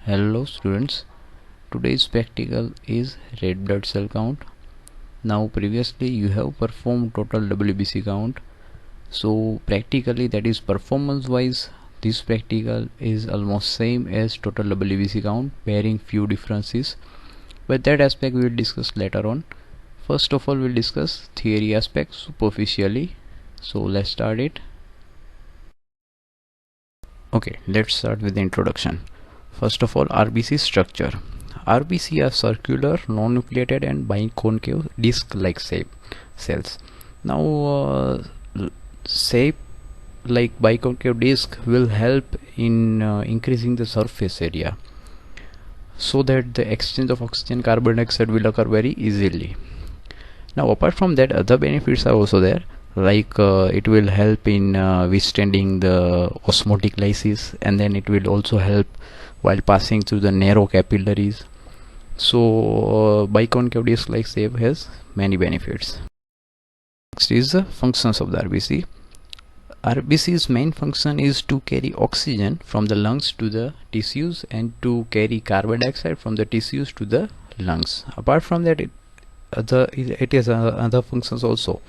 Hello students, today's practical is red blood cell count. Now previously you have performed total WBC count, so practically, that is performance wise, this practical is almost same as total WBC count, bearing few differences, but that aspect we will discuss later on. First of all, we'll discuss theory aspects superficially, so let's start it. Okay, let's start with the introduction. First of all, RBC structure. RBC are circular, non-nucleated and biconcave disc-like cells. Now, shape like biconcave disc will help in increasing the surface area, so that the exchange of oxygen carbon dioxide will occur very easily. Now, apart from that, other benefits are also there, like it will help in withstanding the osmotic lysis, and then it will also help while passing through the narrow capillaries. So biconcave disc like shape has many benefits. Next is the functions of the RBC. RBC's main function is to carry oxygen from the lungs to the tissues and to carry carbon dioxide from the tissues to the lungs. Apart from that, it has other functions also,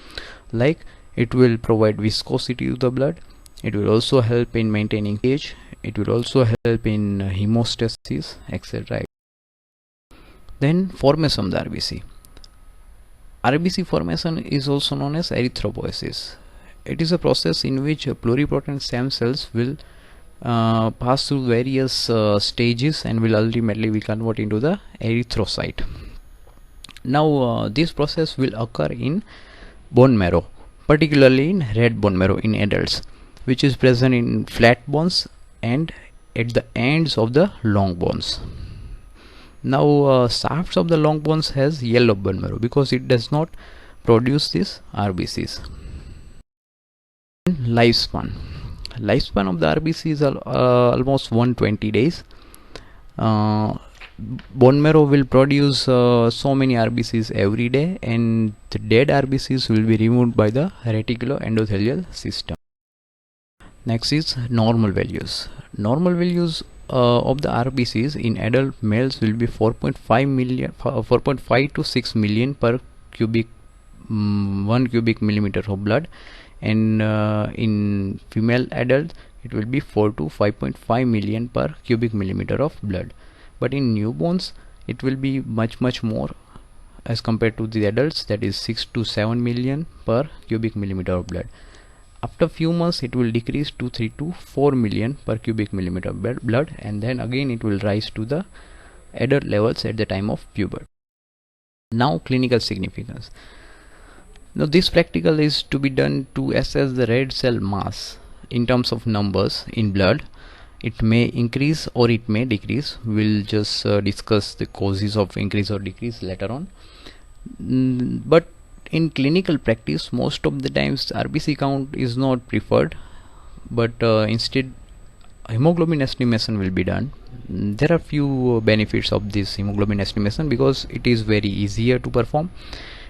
like it will provide viscosity to the blood, it will also help in maintaining pH, it will also help in hemostasis, etc. Then formation of the RBC. RBC formation is also known as erythropoiesis. It is a process in which pluripotent stem cells will pass through various stages and will ultimately be converted into the erythrocyte. Now this process will occur in bone marrow, particularly in red bone marrow in adults, which is present in flat bones and at the ends of the long bones. Now shafts of the long bones has yellow bone marrow because it does not produce these RBCs. Lifespan of the RBC is almost 120 days. Bone marrow will produce so many RBCs every day, and the dead RBCs will be removed by the reticuloendothelial system. Next is normal values. Normal values of the RBCs in adult males will be 4.5 to 6 million per 1 cubic millimeter of blood, and in female adults it will be 4 to 5.5 million per cubic millimeter of blood. But in newborns it will be much more as compared to the adults, that is 6 to 7 million per cubic millimeter of blood. After few months it will decrease to 3 to 4 million per cubic millimeter of blood, and then again it will rise to the adult levels at the time of puberty. Now, clinical significance. Now this practical is to be done to assess the red cell mass in terms of numbers in blood. It may increase or it may decrease. We'll just discuss the causes of increase or decrease later on. But in clinical practice, most of the times RBC count is not preferred, but instead hemoglobin estimation will be done. There are few benefits of this hemoglobin estimation because it is very easier to perform,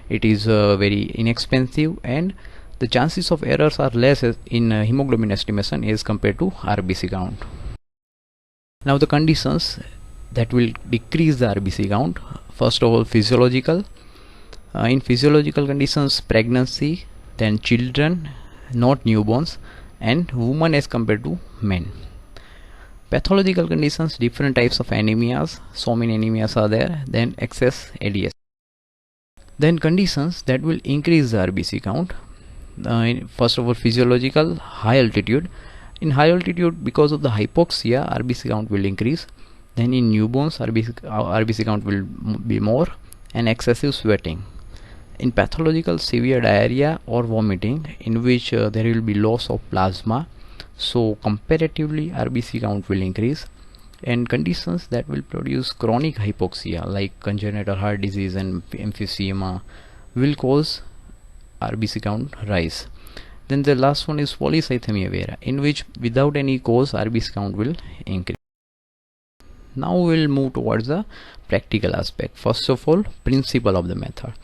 it is very inexpensive, and the chances of errors are less in hemoglobin estimation as compared to RBC count. Now the conditions that will decrease the RBC count. First of all, physiological. In physiological conditions, pregnancy, then children, not newborns, and women as compared to men. Pathological conditions, different types of anemias, so many anemias are there, then excess ADS. Then conditions that will increase the RBC count. First of all, physiological, high altitude. In high altitude, because of the hypoxia, RBC count will increase. Then in newborns, RBC count will be more, and excessive sweating. In pathological, severe diarrhea or vomiting, in which there will be loss of plasma, so comparatively RBC count will increase. And conditions that will produce chronic hypoxia like congenital heart disease and emphysema will cause RBC count rise. Then the last one is polycythemia vera, in which without any cause RBC count will increase. Now we'll move towards the practical aspect. First of all, principle of the method.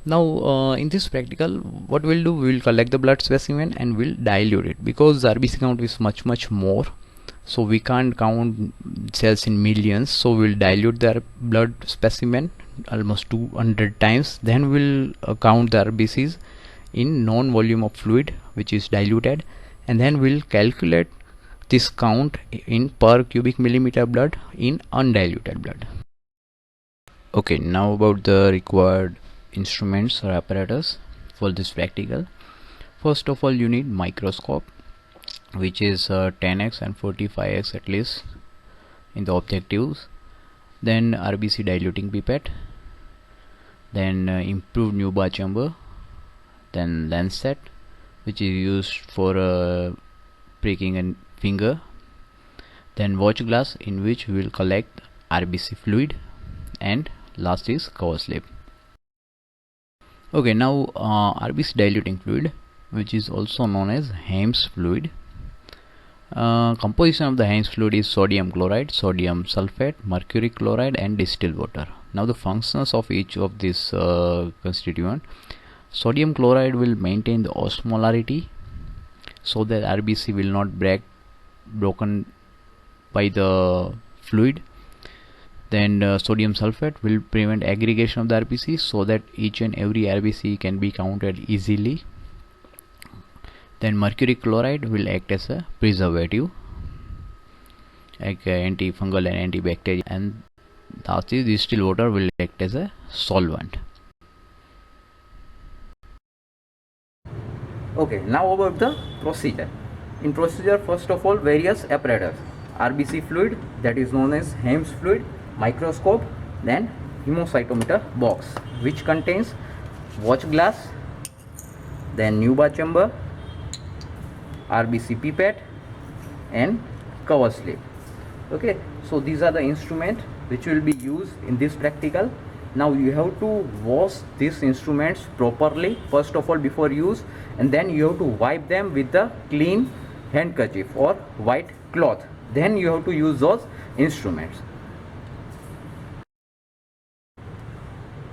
Now in this practical, what we'll do, we will collect the blood specimen and we'll dilute it, because the RBC count is much more. so we can't count cells in millions, so we'll dilute the blood specimen almost 200 times, then we'll count the RBCs in known volume of fluid which is diluted, and then we'll calculate this count in per cubic millimeter blood in undiluted blood. Okay, now about the required instruments or apparatus for this practical. First of all, you need microscope, which is 10x and 45x at least in the objectives, then RBC diluting pipette, then improved Newbar chamber, then lancet which is used for pricking a finger, then watch glass in which we will collect RBC fluid, and last is cover slip. Okay, now RBC diluting fluid, which is also known as Haems fluid. Composition of the Haems fluid is sodium chloride, sodium sulfate, mercury chloride and distilled water. Now the functions of each of these constituent. Sodium chloride will maintain the osmolarity so that RBC will not broken by the fluid. Then sodium sulfate will prevent aggregation of the RBC so that each and every RBC can be counted easily. Then mercury chloride will act as a preservative, like antifungal and antibacterial, and lastly distilled water will act as a solvent. Okay, now about the procedure. In procedure, first of all, various apparatus: RBC fluid, that is known as Haems fluid, microscope, then hemocytometer box which contains watch glass, then Newbar chamber, RBC pipette and cover slip. Okay, so these are the instruments which will be used in this practical. Now you have to wash these instruments properly first of all before use, and then you have to wipe them with the clean handkerchief or white cloth. Then you have to use those instruments.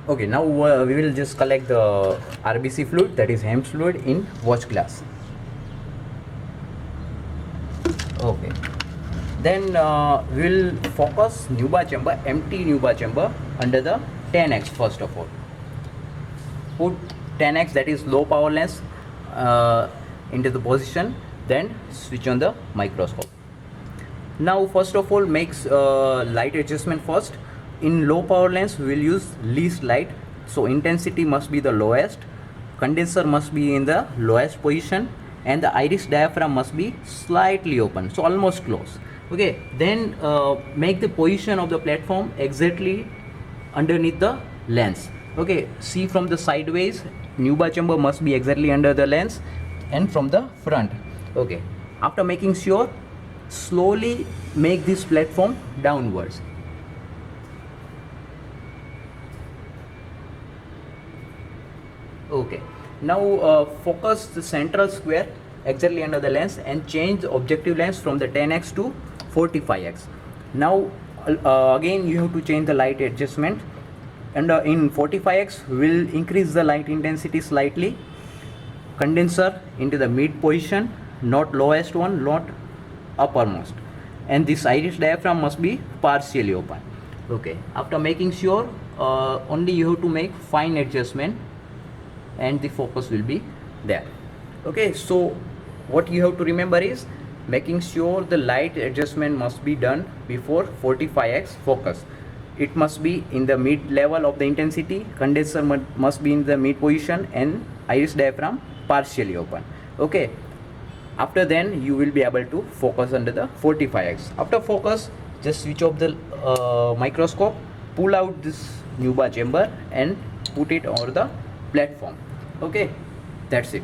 Okay, now we will just collect the RBC fluid, that is Haems fluid, in watch glass. Okay, then we will focus Newbar chamber, empty Newbar chamber under the 10x first of all. Put 10x, that is low power lens, into the position, then switch on the microscope. Now first of all makes light adjustment first. In low power lens we will use least light, so intensity must be the lowest, condenser must be in the lowest position, and the iris diaphragm must be slightly open, so almost close. Okay, then make the position of the platform exactly underneath the lens. Okay, see from the sideways, Newbar chamber must be exactly under the lens, and from the front. Okay, after making sure, slowly make this platform downwards. Okay, now focus the central square exactly under the lens and change the objective lens from the 10x to 45x. Now again you have to change the light adjustment, and in 45x we will increase the light intensity slightly, condenser into the mid position, not lowest one, not uppermost, and this iris diaphragm must be partially open. Okay, after making sure, only you have to make fine adjustment and the focus will be there. Okay, so what you have to remember is making sure the light adjustment must be done before 45x focus. It must be in the mid level of the intensity, condenser must be in the mid position, and iris diaphragm partially open. Okay, after then you will be able to focus under the 45x. After focus, just switch off the microscope, pull out this Newbar chamber and put it over the platform. Okay, that's it.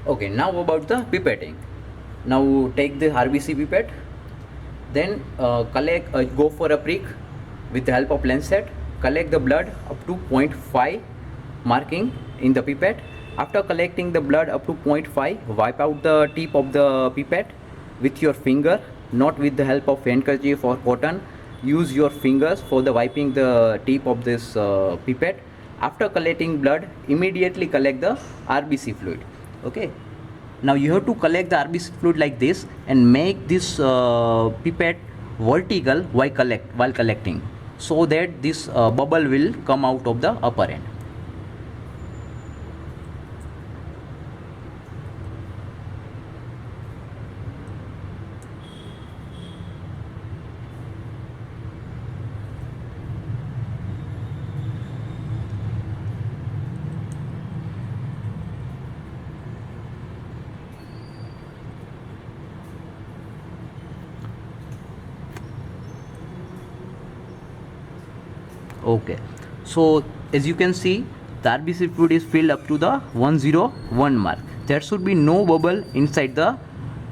Okay, now about the pipetting. Now take the RBC pipette, then go for a prick with the help of lancet. Collect the blood up to 0.5 marking in the pipette. After collecting the blood up to 0.5, wipe out the tip of the pipette with your finger, not with the help of handkerchief or cotton. Use your fingers for the wiping the tip of this pipette. After collecting blood, immediately collect the RBC fluid. Okay, Now you have to collect the RBC fluid like this and make this pipette vertical while collecting, so that this bubble will come out of the upper end. Okay, so as you can see, the RBC fluid is filled up to the 101 mark. There should be no bubble inside the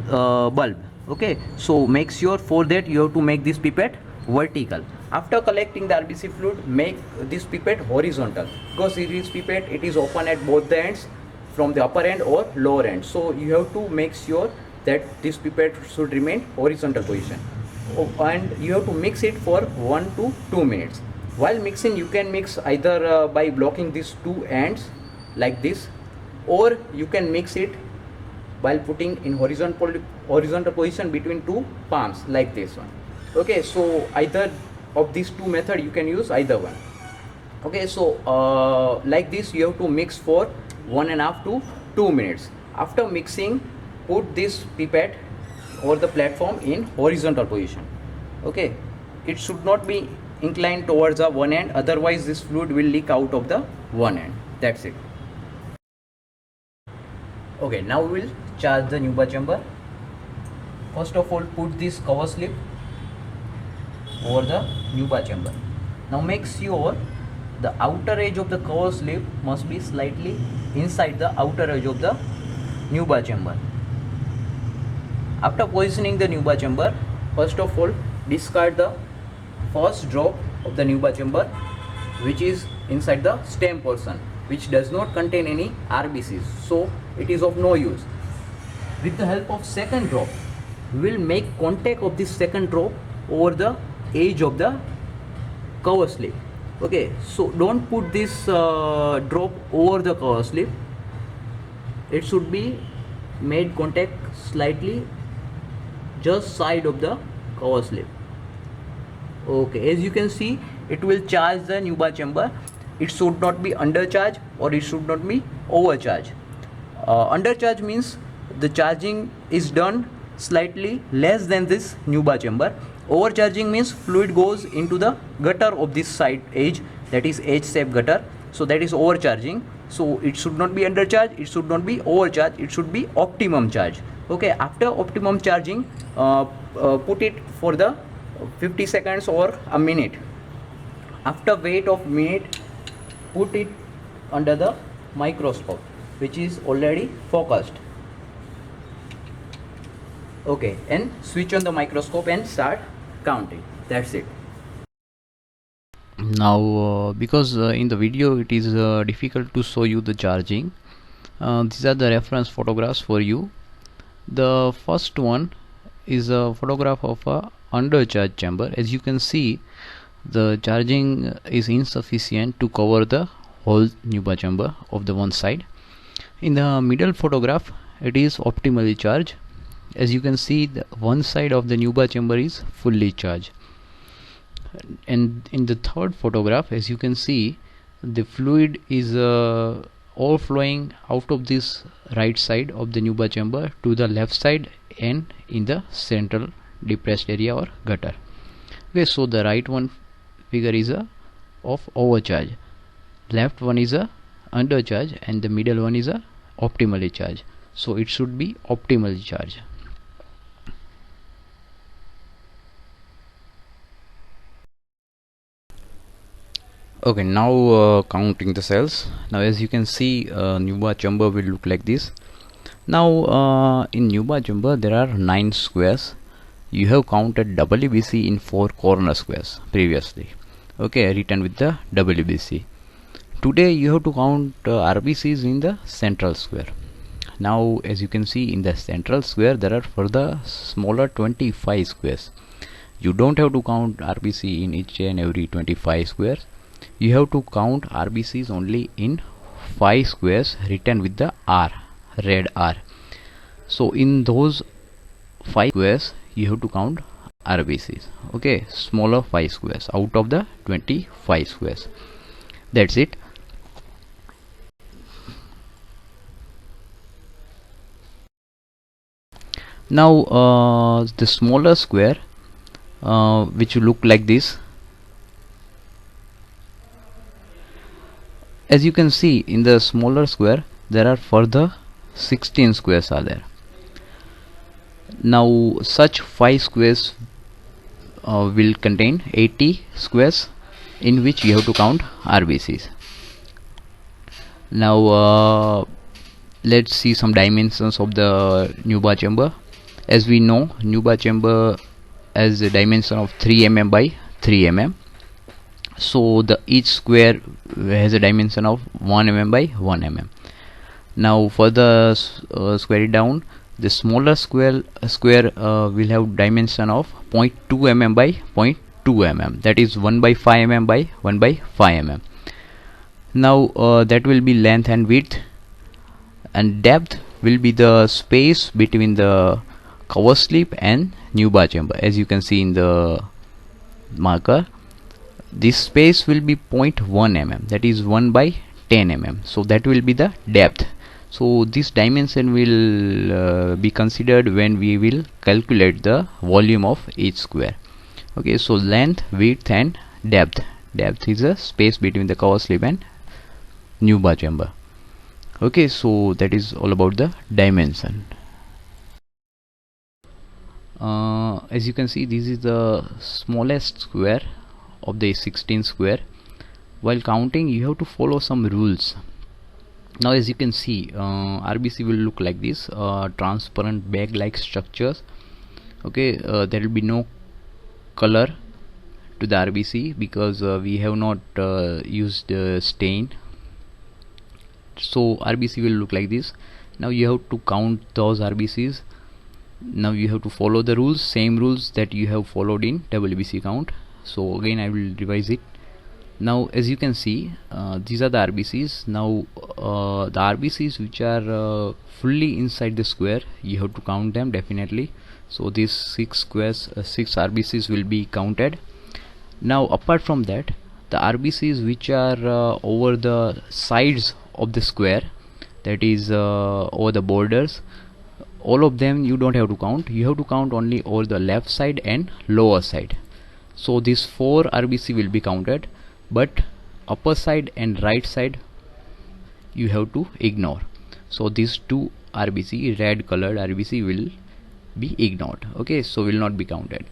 bulb. Okay, so make sure for that you have to make this pipette vertical. After collecting the RBC fluid, make this pipette horizontal, because it is pipette, it is open at both the ends, from the upper end or lower end. So you have to make sure that this pipette should remain horizontal position. And you have to mix it for 1 to 2 minutes. While mixing, you can mix either by blocking these two ends like this, or you can mix it while putting in horizontal position between two palms like this one. Okay, so either of these two methods you can use either one. Okay, so like this you have to mix for 1.5 to 2 minutes. After mixing, put this pipette over the platform in horizontal position. Okay, it should not be inclined towards the one end, otherwise this fluid will leak out of the one end. That's it. Okay, now we will charge the Nuba chamber. First of all, put this cover slip over the Nuba chamber. Now make sure the outer edge of the cover slip must be slightly inside the outer edge of the Nuba chamber. After positioning the Nuba chamber, first of all discard the first drop of the Nuba chamber, which is inside the stem portion, which does not contain any RBCs, so it is of no use. With the help of second drop, we will make contact of this second drop over the edge of the cover slip. Okay, so don't put this drop over the cover slip. It should be made contact slightly just side of the cover slip. Okay, as you can see, it will charge the Nuba chamber. It should not be undercharge or it should not be overcharge. Undercharge means the charging is done slightly less than this Nuba chamber. Overcharging means fluid goes into the gutter of this side edge, that is edge-shaped gutter. So that is overcharging. So it should not be undercharge, it should not be overcharge, it should be optimum charge. Okay, after optimum charging, put it for the 50 seconds or a minute. After wait of minute, put it under the microscope, which is already focused. Okay, and switch on the microscope and start counting. That's it. Now because in the video it is difficult to show you the charging, these are the reference photographs for you. The first one is a photograph of a undercharged chamber. As you can see, the charging is insufficient to cover the whole Nuba chamber of the one side. In the middle photograph, it is optimally charged. As you can see, the one side of the Nuba chamber is fully charged. And in the third photograph, as you can see, the fluid is all flowing out of this right side of the Nuba chamber to the left side and in the central depressed area or gutter. Okay, so the right one figure is of overcharge, left one is a undercharge, and the middle one is a optimally charged. So it should be optimally charged. Okay, now counting the cells. Now as you can see, Nuba chamber will look like this. Now in Nuba chamber there are 9 squares. You have counted WBC in 4 corner squares previously. Okay, written with the WBC. Today you have to count RBCs in the central square. Now as you can see, in the central square there are further smaller 25 squares. You don't have to count RBC in each and every 25 squares. You have to count RBCs only in 5 squares written with the R, red R. So in those 5 squares you have to count RBCs. Okay, smaller 5 squares out of the 25 squares. That's it. Now the smaller square which will look like this. As you can see, in the smaller square there are further 16 squares are there. Now such 5 squares will contain 80 squares in which you have to count RBCs. Now let's see some dimensions of the Newbar chamber. As we know, Newbar chamber has a dimension of 3 mm by 3 mm. So the each square has a dimension of 1 mm by 1 mm. Now further square it down, the smaller square will have dimension of 0.2 mm by 0.2 mm, that is 1 by 5 mm by 1 by 5 mm. Now that will be length and width, and depth will be the space between the cover slip and Newbar chamber. As you can see in the marker, this space will be 0.1 mm, that is 1 by 10 mm. So that will be the depth. So this dimension will be considered when we will calculate the volume of each square. Okay, so length, width and depth. Depth is a space between the cover slip and Newbar chamber. Okay, so that is all about the dimension. As you can see, this is the smallest square of the 16 square. While counting, you have to follow some rules. Now as you can see, RBC will look like this, transparent bag like structures. Okay, there will be no color to the RBC because we have not used stain. So RBC will look like this. Now you have to count those RBCs. Now you have to follow the rules, same rules that you have followed in WBC count. So again I will revise it. Now as you can see, these are the RBCs. Now the RBCs which are fully inside the square, you have to count them definitely. So these 6 squares, 6 RBCs will be counted. Now apart from that, the RBCs which are over the sides of the square, that is over the borders, all of them you don't have to count. You have to count only over the left side and lower side. So these 4 RBC will be counted, but upper side and right side you have to ignore. So these 2 RBC, red colored RBC, will be ignored. Okay, so will not be counted.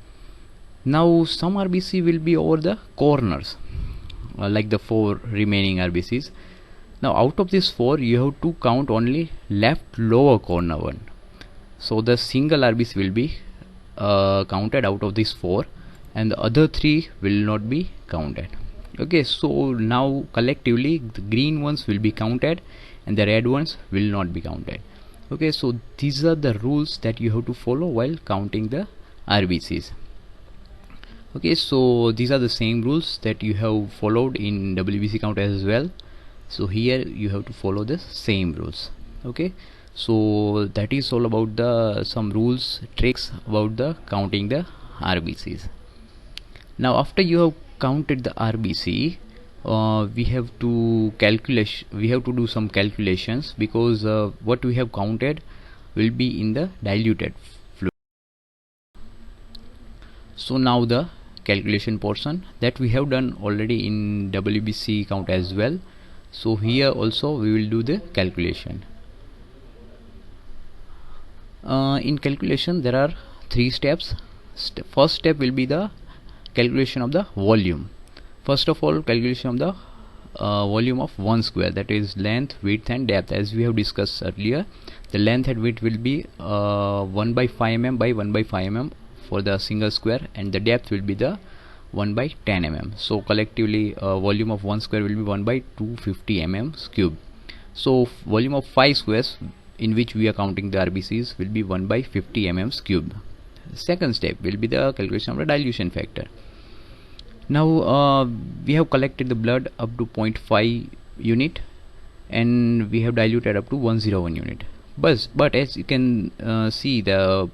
Now some RBC will be over the corners, like the 4 remaining RBCs. Now out of these 4 you have to count only left lower corner one. So the single RBC will be counted out of these 4, and the other 3 will not be counted. Okay, so now collectively the green ones will be counted and the red ones will not be counted. Okay, so these are the rules that you have to follow while counting the RBCs. Okay, so these are the same rules that you have followed in WBC count as well. So here you have to follow the same rules. Okay, so that is all about the some rules, tricks about the counting the RBCs. Now after you have counted the RBC, we have to do some calculations, because what we have counted will be in the diluted fluid. So now the calculation portion that we have done already in WBC count as well. So here also we will do the calculation. In calculation there are 3 steps. First step will be the calculation of the volume. First of all, calculation of the volume of one square, that is length, width and depth. As we have discussed earlier, the length and width will be 1 by 5 mm by 1 by 5 mm for the single square, and the depth will be the 1 by 10 mm. So collectively volume of one square will be 1 by 250 mm cube. So volume of 5 squares in which we are counting the RBCs will be 1 by 50 mm cube. Second step will be the calculation of the dilution factor. Now we have collected the blood up to 0.5 unit and we have diluted up to 101 unit. but as you can see, the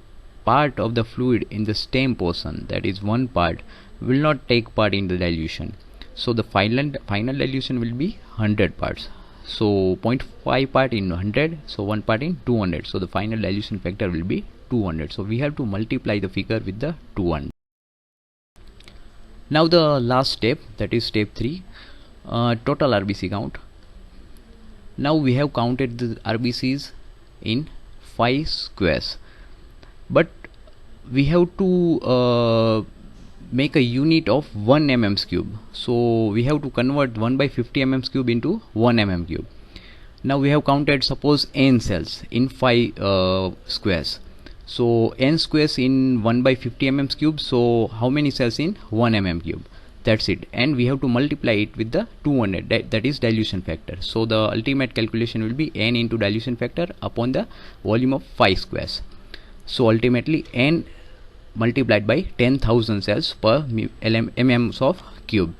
part of the fluid in the stem portion, that is one part, will not take part in the dilution. So the final dilution will be 100 parts. So 0.5 part in 100, so 1 part in 200. So the final dilution factor will be 200. So we have to multiply the figure with the 200. Now the last step, that is step 3, total RBC count. Now we have counted the RBCs in 5 squares, but we have to make a unit of 1 mm cube. So we have to convert 1 by 50 mm cube into 1 mm cube. Now we have counted, suppose, n cells in 5 squares. So n squares in 1 by 50 mm cube, so how many cells in 1 mm cube? That's it. And we have to multiply it with the 200, that is dilution factor. So the ultimate calculation will be n into dilution factor upon the volume of 5 squares. So ultimately n multiplied by 10,000 cells per mm of cube,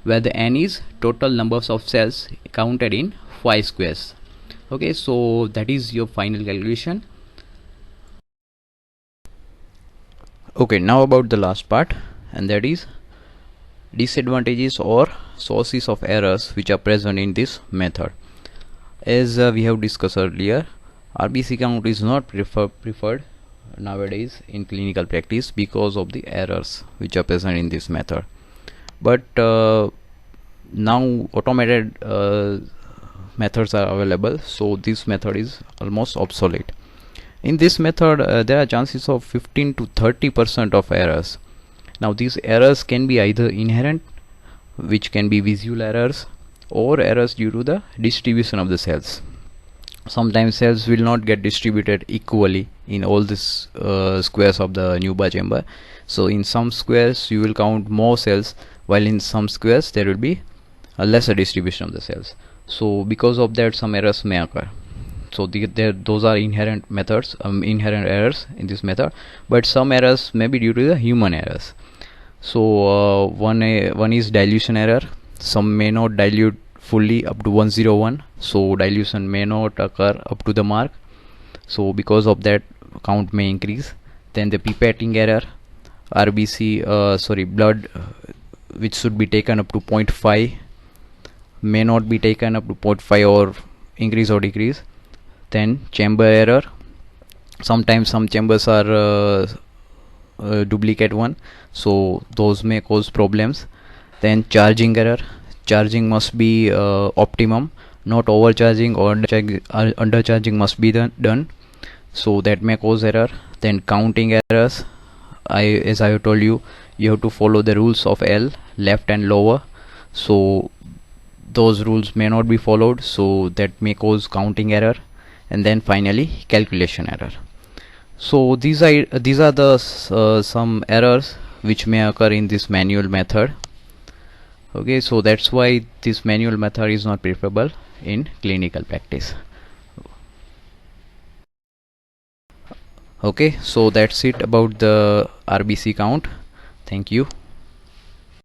where the n is total numbers of cells counted in 5 squares. Okay, so that is your final calculation. Okay, now about the last part, and that is disadvantages or sources of errors which are present in this method. As we have discussed earlier, RBC count is not preferred nowadays in clinical practice because of the errors which are present in this method. But now automated methods are available, so this method is almost obsolete. In this method there are chances of 15 to 30% of errors. Now these errors can be either inherent, which can be visual errors, or errors due to the distribution of the cells. Sometimes cells will not get distributed equally in all these squares of the Nuba chamber. So in some squares you will count more cells, while in some squares there will be a lesser distribution of the cells. So because of that some errors may occur. So those are inherent errors in this method, but some errors may be due to the human errors. So one is dilution error. Some may not dilute fully up to 101, so dilution may not occur up to the mark, so because of that count may increase. Then the pipetting error, blood which should be taken up to 0.5 may not be taken up to 0.5 or increase or decrease. Then chamber error, sometimes some chambers are duplicate one, so those may cause problems. Then charging error, charging must be optimum, not overcharging or undercharging must be done, so that may cause error. Then counting errors, as I have told you, you have to follow the rules of L, left and lower, so those rules may not be followed, so that may cause counting error. And then finally calculation error. So these are the some errors which may occur in this manual method. Okay, so that's why this manual method is not preferable in clinical practice. Okay, so that's it about the RBC count. Thank you.